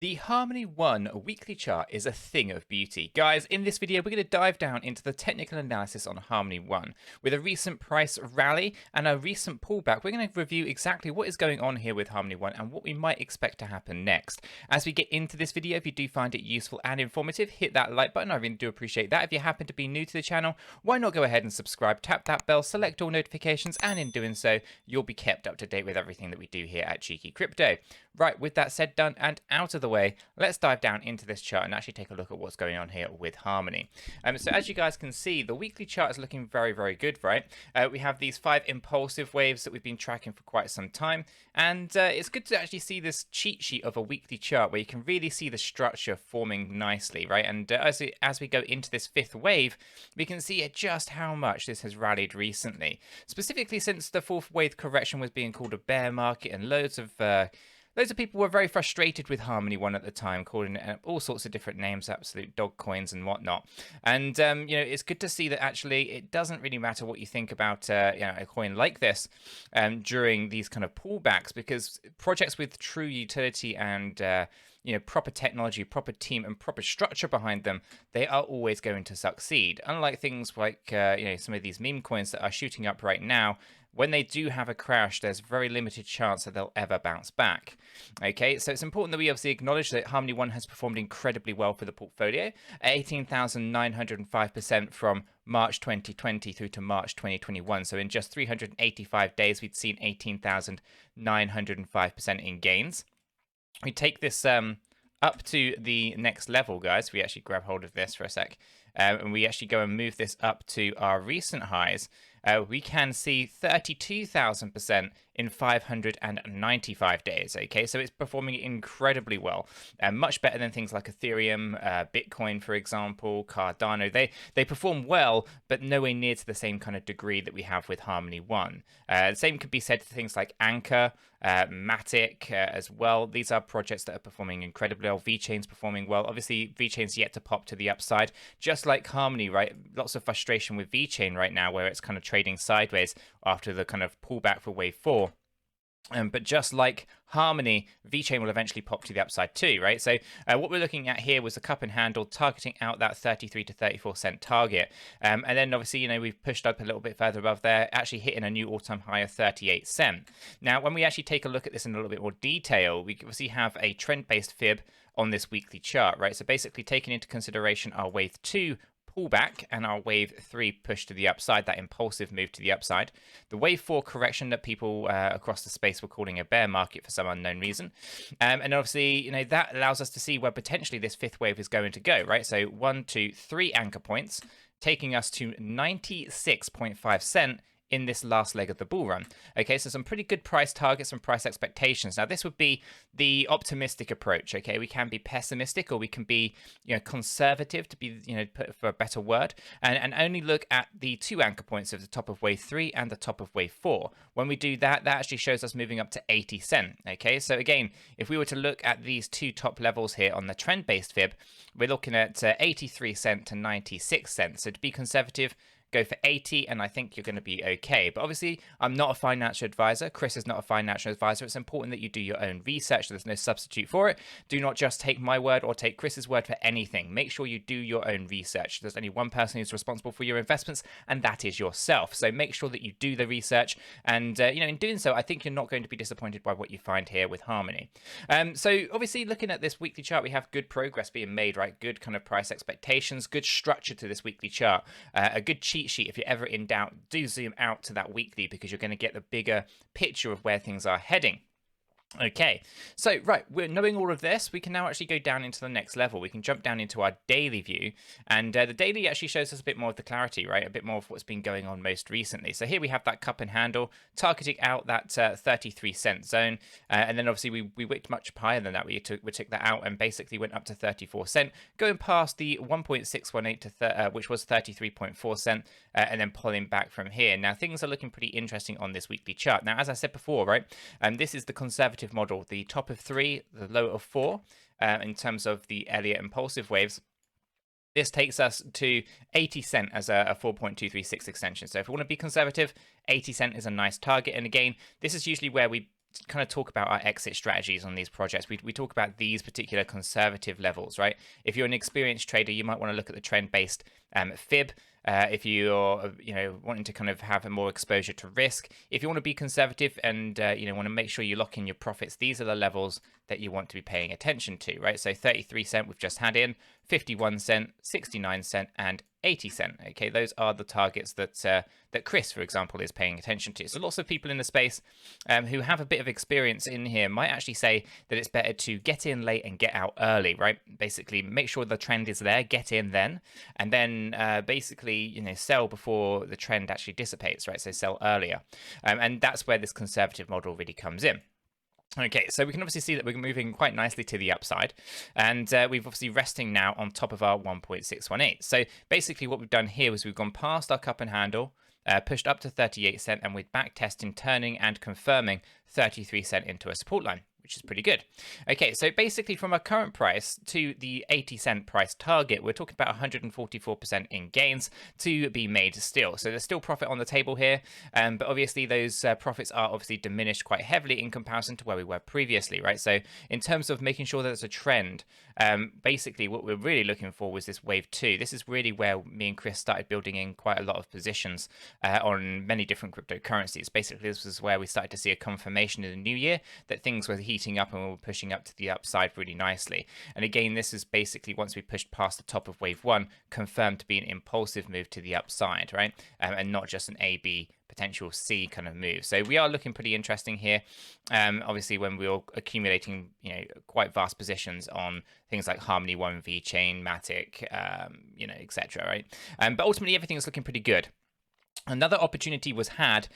The Harmony 1 weekly chart is a thing of beauty. Guys, in this video, we're going to dive down into the technical analysis on Harmony 1. With a recent price rally and a recent pullback, we're going to review exactly what is going on here with Harmony 1 and what we might expect to happen next. As we get into this video, if you do find it useful and informative, hit that like button. I really do appreciate that. If you happen to be new to the channel, why not go ahead and subscribe, tap that bell, select all notifications, and in doing so, you'll be kept up to date with everything that we do here at Cheeky Crypto. Right, with that said, done, and out of the way, let's dive down into this chart and actually take a look at what's going on here with Harmony. So as you guys can see, the weekly chart is looking very, very good, right? We have these 5 impulsive waves that we've been tracking for quite some time, and it's good to actually see this cheat sheet of a weekly chart where you can really see the structure forming nicely, right? And as we go into this 5th wave, we can see just how much this has rallied recently, specifically since the 4th wave correction was being called a bear market, and loads of people were very frustrated with Harmony 1 at the time, calling it all sorts of different names, absolute dog coins and whatnot. And, it's good to see that actually it doesn't really matter what you think about a coin like this during these kind of pullbacks, because projects with true utility and proper technology, proper team, and proper structure behind them, they are always going to succeed. Unlike things like some of these meme coins that are shooting up right now, when they do have a crash, there's very limited chance that they'll ever bounce back. Okay, so it's important that we obviously acknowledge that Harmony 1 has performed incredibly well for the portfolio at 18,905% from March 2020 through to March 2021. So in just 385 days, we'd seen 18,905% in gains. We take this up to the next level, guys. We actually grab hold of this for a sec, and we actually go and move this up to our recent highs. We can see 32,000% in 595 days. Okay, so it's performing incredibly well, much better than things like Ethereum, Bitcoin, for example, Cardano. They perform well, but nowhere near to the same kind of degree that we have with Harmony 1. The same could be said for things like Anchor, Matic as well. These are projects that are performing incredibly well. VeChain's performing well. Obviously, VeChain's yet to pop to the upside, just like Harmony, right? Lots of frustration with VeChain right now, where it's kind of trading sideways after the kind of pullback for wave 4. But just like Harmony, VeChain will eventually pop to the upside too, right? So what we're looking at here was a cup and handle targeting out that 33 to 34 cent target. And then obviously, we've pushed up a little bit further above there, actually hitting a new all-time high of 38 cent. Now, when we actually take a look at this in a little bit more detail, we obviously have a trend-based fib on this weekly chart, right? So basically taking into consideration our wave 2 pullback and our wave 3 push to the upside, that impulsive move to the upside, the wave 4 correction that people across the space were calling a bear market for some unknown reason, and obviously that allows us to see where potentially this 5th wave is going to go, right? So 1, 2, 3 anchor points taking us to 96.5 cent in this last leg of the bull run. Okay, so some pretty good price targets and price expectations. Now, this would be the optimistic approach. Okay, we can be pessimistic, or we can be, conservative, to be, put for a better word, and only look at the 2 anchor points of the top of wave 3 and the top of wave 4. When we do that, that actually shows us moving up to 80 cent. Okay, so again, if we were to look at these 2 top levels here on the trend-based fib, we're looking at 83 cent to 96 cent. So to be conservative, go for 80, and I think you're going to be okay. But obviously, I'm not a financial advisor. Chris is not a financial advisor. It's important that you do your own research. There's no substitute for it. Do not just take my word or take Chris's word for anything. Make sure you do your own research. There's only one person who's responsible for your investments, and that is yourself. So make sure that you do the research. And, in doing so, I think you're not going to be disappointed by what you find here with Harmony. So obviously, looking at this weekly chart, we have good progress being made, right? Good kind of price expectations, good structure to this weekly chart, a good cheat sheet. If you're ever in doubt, do zoom out to that weekly, because you're going to get the bigger picture of where things are heading. Okay, so right, we're knowing all of this, we can now actually go down into the next level. We can jump down into our daily view, and the daily actually shows us a bit more of the clarity, right? A bit more of what's been going on most recently. So here we have that cup and handle targeting out that 33 cent zone, and then obviously we wicked much higher than that. We took that out and basically went up to 34 cent, going past the 1.618 to which was 33.4 cent, and then pulling back from here. Now things are looking pretty interesting on this weekly chart. Now, as I said before, right, this is the conservative model, the top of 3, the low of 4, in terms of the Elliott impulsive waves. This takes us to 80 cent as a 4.236 extension. So if we want to be conservative, 80 cent is a nice target. And again, this is usually where we kind of talk about our exit strategies on these projects, we talk about these particular conservative levels, right? If you're an experienced trader, you might want to look at the trend-based fib. If you're wanting to kind of have a more exposure to risk, if you want to be conservative and want to make sure you lock in your profits, these are the levels that you want to be paying attention to, right? So 33 cent we've just had in, 51 cent, 69 cent, and 80 cent. Okay, those are the targets that that Chris, for example, is paying attention to. So lots of people in the space who have a bit of experience in here might actually say that it's better to get in late and get out early, right? Basically, make sure the trend is there, get in then, and then basically sell before the trend actually dissipates, right? So sell earlier, and that's where this conservative model really comes in. Okay, so we can obviously see that we're moving quite nicely to the upside, and we've obviously resting now on top of our 1.618. So basically what we've done here was we've gone past our cup and handle, pushed up to 38 cent, and with back testing, turning and confirming 33 cent into a support line, which is pretty good. Okay, so basically from our current price to the 80 cent price target, we're talking about 144% in gains to be made still. So there's still profit on the table here, but obviously those profits are obviously diminished quite heavily in comparison to where we were previously, right? So in terms of making sure that there's a trend, basically what we're really looking for was this wave 2. This is really where me and Chris started building in quite a lot of positions on many different cryptocurrencies. Basically, this was where we started to see a confirmation in the new year that things were heating up and we were pushing up to the upside really nicely. And again, this is basically once we pushed past the top of wave 1, confirmed to be an impulsive move to the upside, right? And not just an A, B, potential C kind of move. So we are looking pretty interesting here. Obviously, when we were accumulating, quite vast positions on things like Harmony 1, 𝗕𝗘𝗪𝗔𝗥𝗘, 𝗕𝗘, etc., right? But ultimately, everything is looking pretty good. Another opportunity was had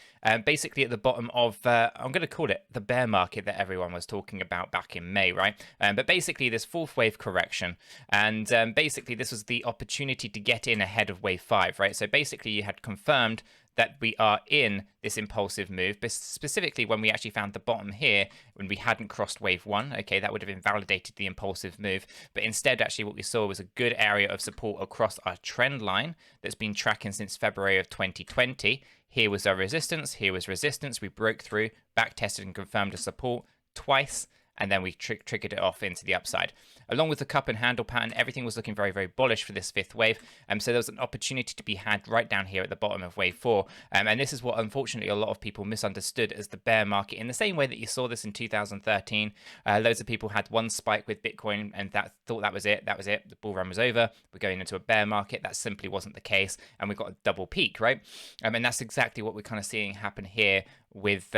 basically at the bottom of, I'm going to call it the bear market that everyone was talking about back in May, right? But basically this fourth wave correction, and basically this was the opportunity to get in ahead of wave 5, right? So basically you had confirmed that we are in this impulsive move, but specifically when we actually found the bottom here, when we hadn't crossed wave 1, okay, that would have invalidated the impulsive move. But instead, actually, what we saw was a good area of support across our trend line that's been tracking since February of 2020. Here was our resistance, here was resistance. We broke through, back tested and confirmed a support twice, and then we triggered it off into the upside. Along with the cup and handle pattern, everything was looking very, very bullish for this fifth wave. So there was an opportunity to be had right down here at the bottom of wave 4. And this is what, unfortunately, a lot of people misunderstood as the bear market. In the same way that you saw this in 2013, loads of people had one spike with Bitcoin and thought that was it. That was it. The bull run was over. We're going into a bear market. That simply wasn't the case. And we got a double peak, right? And that's exactly what we're kind of seeing happen here with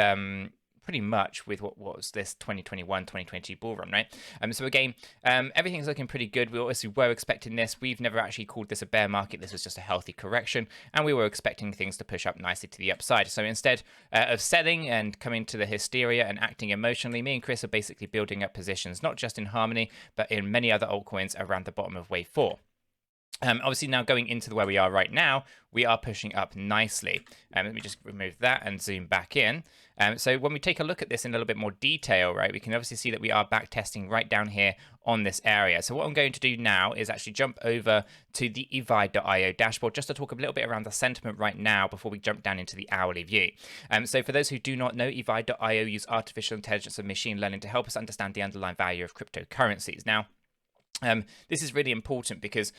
pretty much with what was this 2021-2022 bull run, right? So again, everything's looking pretty good. We obviously were expecting this. We've never actually called this a bear market. This was just a healthy correction, and we were expecting things to push up nicely to the upside. So instead of selling and coming to the hysteria and acting emotionally, me and Chris are basically building up positions, not just in Harmony, but in many other altcoins around the bottom of wave 4. Obviously now going into where we are right now, we are pushing up nicely. Let me just remove that and zoom back in. So when we take a look at this in a little bit more detail, right, we can obviously see that we are back testing right down here on this area. So what I'm going to do now is actually jump over to the advice.io dashboard just to talk a little bit around the sentiment right now before we jump down into the hourly view. So for those who do not know, advice.io use artificial intelligence and machine learning to help us understand the underlying value of cryptocurrencies. Now, this is really important because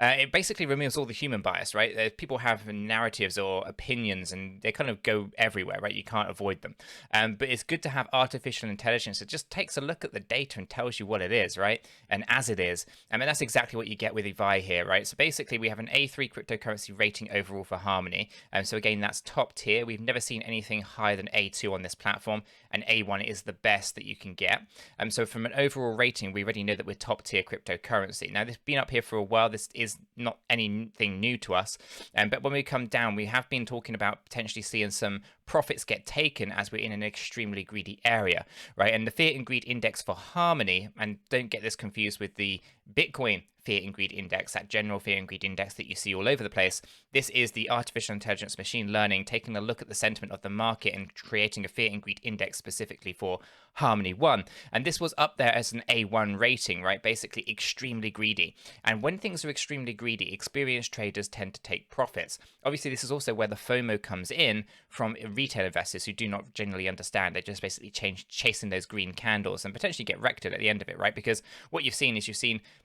it basically removes all the human bias, right? People have narratives or opinions and they kind of go everywhere, right? You can't avoid them. But it's good to have artificial intelligence. It just takes a look at the data and tells you what it is, right? And as it is. And that's exactly what you get with advice here, right? So basically we have an A3 cryptocurrency rating overall for Harmony. So again, that's top tier. We've never seen anything higher than A2 on this platform, and A1 is the best that you can get. So from an overall rating, we already know that we're top tier cryptocurrency. Now, this has been up here for a while. This is not anything new to us, but when we come down, we have been talking about potentially seeing some profits get taken as we're in an extremely greedy area, right? And the fear and greed index for Harmony, and don't get this confused with the Bitcoin fear and greed index, that general fear and greed index that you see all over the place. This is the artificial intelligence machine learning taking a look at the sentiment of the market and creating a fear and greed index specifically for Harmony 1. And this was up there as an A1 rating, right? Basically extremely greedy. And when things are extremely greedy, experienced traders tend to take profits. Obviously, this is also where the FOMO comes in from retail investors who do not generally understand. They're just basically chasing those green candles and potentially get wrecked at the end of it, right? Because what you've seen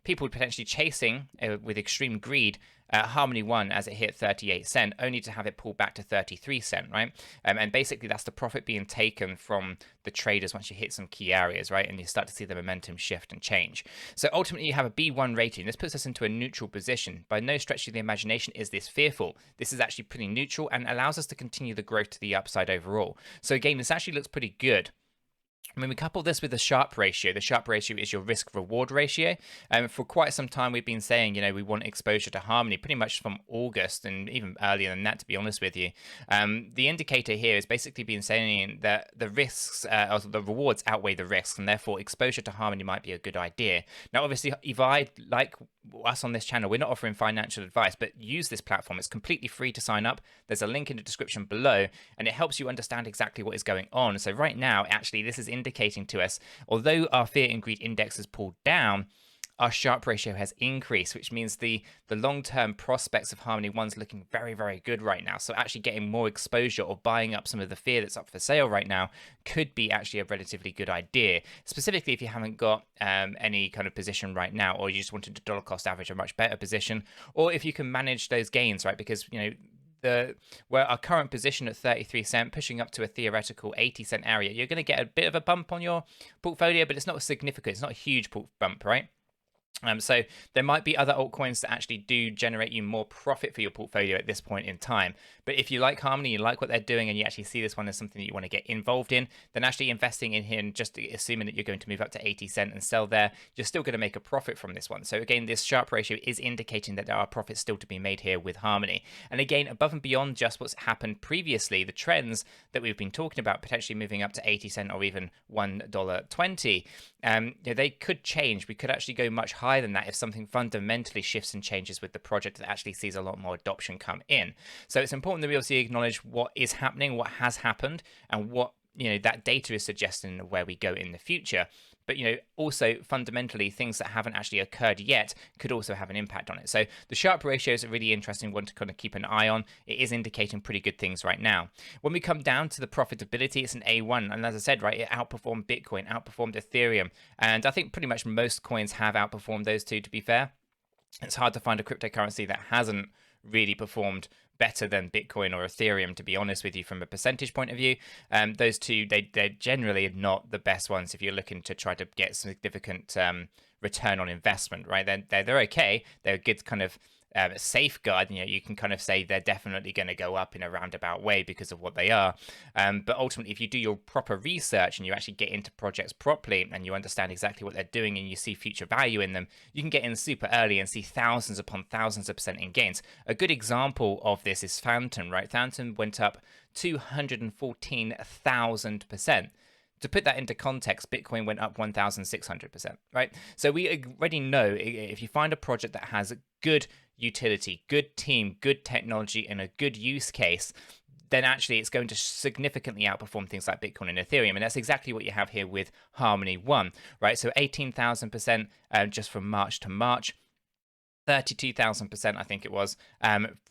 people potentially chasing with extreme greed Harmony 1 as it hit 38 cent, only to have it pull back to 33 cent, right? And basically that's the profit being taken from the traders once you hit some key areas, right? And you start to see the momentum shift and change. So ultimately you have a B1 rating. This puts us into a neutral position. By no stretch of the imagination is this fearful. This is actually pretty neutral and allows us to continue the growth to the upside overall. So again, this actually looks pretty good. When we couple this with the Sharpe ratio, the Sharpe ratio is your risk-reward ratio. For quite some time, we've been saying, we want exposure to Harmony pretty much from August and even earlier than that, to be honest with you. The indicator here is basically been saying that the risks, or the rewards outweigh the risks, and therefore exposure to Harmony might be a good idea. Now, obviously, if I, like us on this channel, we're not offering financial advice, but use this platform. It's completely free to sign up. There's a link in the description below, and it helps you understand exactly what is going on. So right now, actually, this is indicating to us, although our fear and greed index has pulled down, our Sharpe ratio has increased, which means the long-term prospects of Harmony 1's looking very, very good right now. So actually getting more exposure or buying up some of the fear that's up for sale right now could be actually a relatively good idea, specifically if you haven't got any kind of position right now, or you just wanted to dollar cost average a much better position, or if you can manage those gains, right? Because, where our current position at 33 cent, pushing up to a theoretical 80 cent area, you're going to get a bit of a bump on your portfolio, but it's not significant. It's not a huge bump, right? So there might be other altcoins that actually do generate you more profit for your portfolio at this point in time. But if you like Harmony, you like what they're doing, and you actually see this one as something that you want to get involved in, then actually investing in here and just assuming that you're going to move up to 80 cent and sell there, you're still going to make a profit from this one. So again, this Sharpe ratio is indicating that there are profits still to be made here with Harmony. And again, above and beyond just what's happened previously, the trends that we've been talking about, potentially moving up to 80 cent or even $1.20, they could change. We could actually go much higher than that if something fundamentally shifts and changes with the project that actually sees a lot more adoption come in. So it's important that we also acknowledge what is happening, what has happened, and what that data is suggesting where we go in the future. But also fundamentally, things that haven't actually occurred yet could also have an impact on it. So the Sharpe ratio is a really interesting one to kind of keep an eye on. It is indicating pretty good things right now. When we come down to the profitability, it's an A1. And as I said, right, it outperformed Bitcoin, outperformed Ethereum. And I think pretty much most coins have outperformed those two, to be fair. It's hard to find a cryptocurrency that hasn't really performed better than Bitcoin or Ethereum, to be honest with you, from a percentage point of view. Those two, they're generally not the best ones if you're looking to try to get significant return on investment, right? They're okay. They're a good kind of safeguard. You can kind of say they're definitely going to go up in a roundabout way because of what they are. But ultimately, if you do your proper research and you actually get into projects properly and you understand exactly what they're doing and you see future value in them, you can get in super early and see thousands upon thousands of percent in gains. A good example of this is Phantom, right? Phantom went up 214,000%. To put that into context, Bitcoin went up 1,600%, right? So we already know if you find a project that has good utility, good team, good technology, and a good use case, then actually it's going to significantly outperform things like Bitcoin and Ethereum. And that's exactly what you have here with Harmony 1, right? So 18,000% just from March to March. 32,000%, I think it was,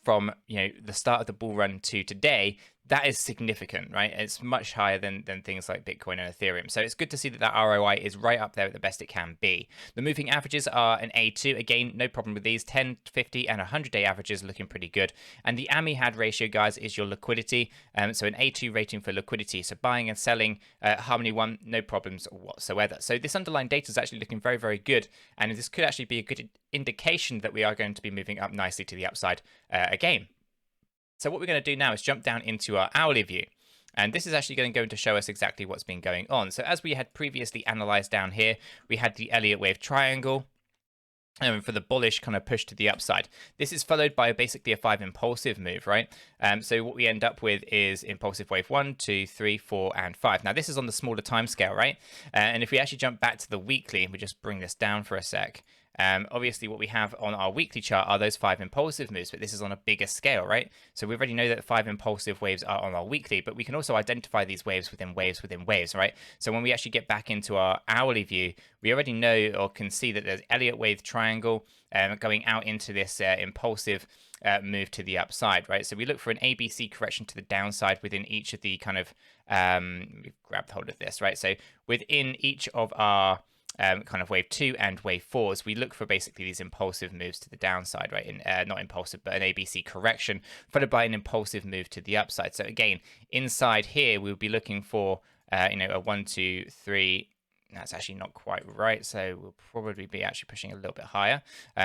from the start of the bull run to today. That is significant, right? It's much higher than things like Bitcoin and Ethereum. So it's good to see that ROI is right up there at the best it can be. The moving averages are an A2. Again, no problem with these. 10, 50, and 100-day averages looking pretty good. And the AMI-HAD ratio, guys, is your liquidity. So an A2 rating for liquidity. So buying and selling Harmony 1, no problems whatsoever. So this underlying data is actually looking very, very good. And this could actually be a good indication that we are going to be moving up nicely to the upside again. So what we're going to do now is jump down into our hourly view. And this is actually going to show us exactly what's been going on. So as we had previously analyzed down here, we had the Elliott wave triangle for the bullish kind of push to the upside. This is followed by basically a 5 impulsive move, right? So what we end up with is impulsive wave 1, 2, 3, 4, and 5. Now this is on the smaller time scale, right? And if we actually jump back to the weekly, we just bring this down for a sec. Obviously, what we have on our weekly chart are those 5 impulsive moves, but this is on a bigger scale, right? So we already know that 5 impulsive waves are on our weekly, but we can also identify these waves within waves within waves, right? So when we actually get back into our hourly view, we already know or can see that there's Elliott wave triangle going out into this impulsive move to the upside, right? So we look for an ABC correction to the downside within each of the kind of, we've grabbed hold of this, right? So within each of our kind of wave 2 and wave 4s, we look for basically these impulsive moves to the downside, right? Not impulsive, but an ABC correction, followed by an impulsive move to the upside. So again, inside here, we'll be looking for, a 1, 2, 3. That's actually not quite right, so we'll probably be actually pushing a little bit higher.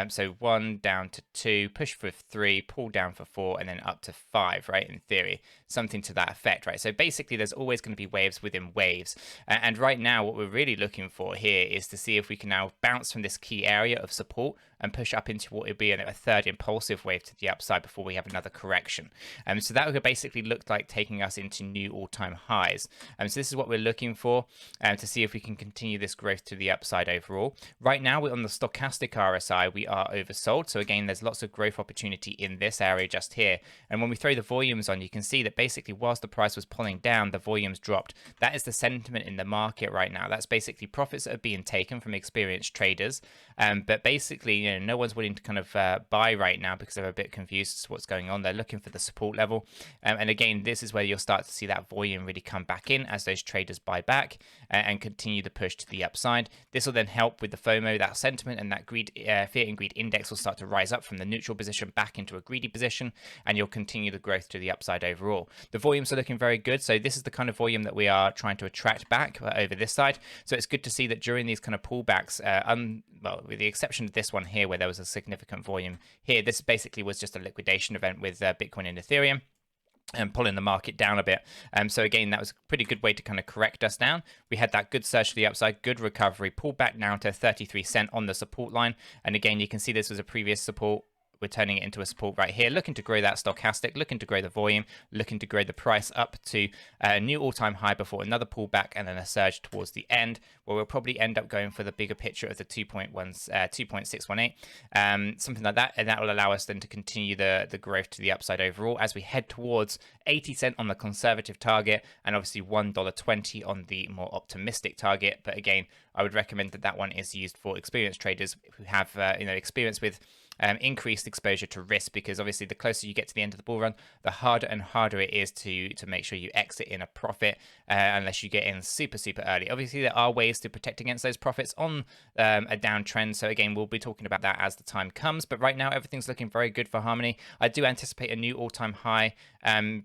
So 1 down to 2, push for 3, pull down for 4, and then up to 5, right? In theory, something to that effect, right? So basically, there's always going to be waves within waves. And right now, what we're really looking for here is to see if we can now bounce from this key area of support and push up into what would be a third impulsive wave to the upside before we have another correction. So that would basically look like taking us into new all-time highs. So this is what we're looking for to see if we can continue this growth to the upside overall. Right now, we're on the stochastic RSI, we are oversold. So again, there's lots of growth opportunity in this area just here. And when we throw the volumes on, you can see that basically whilst the price was pulling down, the volumes dropped. That is the sentiment in the market right now. That's basically profits that are being taken from experienced traders. But basically, no one's willing to kind of buy right now because they're a bit confused as to what's going on. They're looking for the support level. And again, this is where you'll start to see that volume really come back in as those traders buy back and continue the push to the upside. This will then help with the FOMO, that sentiment, and that greed, fear and greed index will start to rise up from the neutral position back into a greedy position, and you'll continue the growth to the upside overall. The volumes are looking very good. So this is the kind of volume that we are trying to attract back over this side. So it's good to see that during these kind of pullbacks, well, with the exception of this one here, where there was a significant volume here, this basically was just a liquidation event with Bitcoin and Ethereum and pulling the market down a bit. So again, that was a pretty good way to kind of correct us down. We had that good surge to the upside, good recovery, pulled back down to 33 cents on the support line. And again, you can see this was a previous support. We're turning it into a support right here, looking to grow that stochastic, looking to grow the volume, looking to grow the price up to a new all-time high before another pullback and then a surge towards the end, where we'll probably end up going for the bigger picture of the 2.618, something like that, and that will allow us then to continue the growth to the upside overall as we head towards 80 cents on the conservative target and obviously $1.20 on the more optimistic target. But again, I would recommend that that one is used for experienced traders who have experience with increased exposure to risk, because obviously the closer you get to the end of the bull run, the harder and harder it is to make sure you exit in a profit unless you get in super early. Obviously there are ways to protect against those profits on a downtrend, so again we'll be talking about that as the time comes, but right now everything's looking very good for Harmony. I do anticipate a new all-time high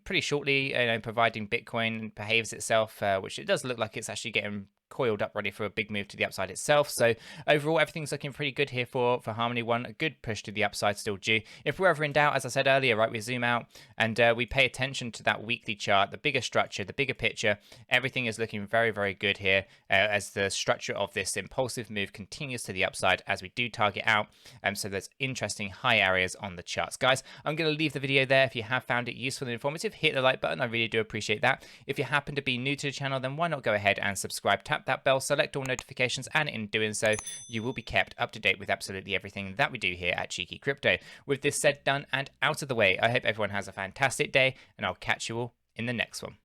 pretty shortly, providing Bitcoin behaves itself, which it does look like it's actually getting coiled up ready for a big move to the upside itself. So overall everything's looking pretty good here for Harmony One. A good push to the upside still due. If we're ever in doubt, as I said earlier, right, we zoom out and we pay attention to that weekly chart, the bigger structure, the bigger picture. Everything is looking very good here as the structure of this impulsive move continues to the upside as we do target out. So there's interesting high areas on the charts. Guys, I'm going to leave the video there. If you have found it useful and informative, hit the like button. I really do appreciate that. If you happen to be new to the channel, then why not go ahead and subscribe. Tap that bell, select all notifications, and in doing so, you will be kept up to date with absolutely everything that we do here at Cheeky Crypto. With this said, done, and out of the way, I hope everyone has a fantastic day, and I'll catch you all in the next one.